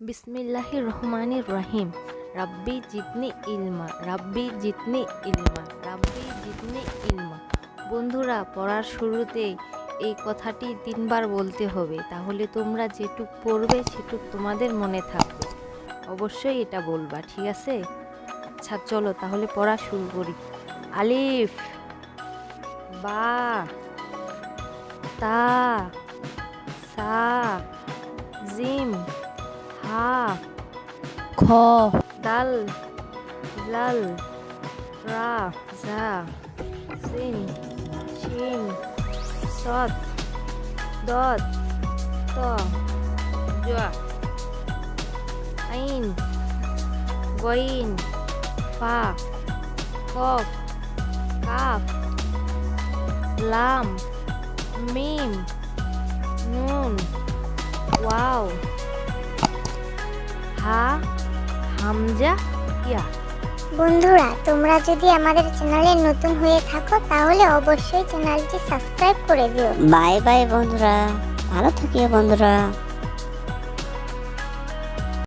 বিসমিল্লাহির রহমানির রহিম। রাব্বি জিদনি ইলমা, রাব্বি জিদনি ইলমা, রাব্বি জিদনি ইলমা। বন্ধুরা, পড়ার শুরুতেই এই কথাটি 3বার বলতে হবে, তাহলে তোমরা যেটুক পড়বে সেটুক তোমাদের মনে থাকবে। অবশ্যই এটা বলবা, ঠিক আছে? আচ্ছা চলো তাহলে পড়া শুরু করি। আলিফ, বা, তা, সা, জিম, হা, খ, দাল, জাল, রা, জা, সিন, শিন, সদ, দদ, ত, জ, আইন, গইন, ফা, কফ, কাফ, লাম, মিম, নুন, ওয়াও, হা, হামজা, ইয়া। বন্ধুরা, তোমরা যদি আমাদের চ্যানেলে নতুন হয়ে থাকো তাহলে অবশ্যই চ্যানেলটি সাবস্ক্রাইব করে দিও। বাই বাই বন্ধুরা, ভালো থাকিও বন্ধুরা।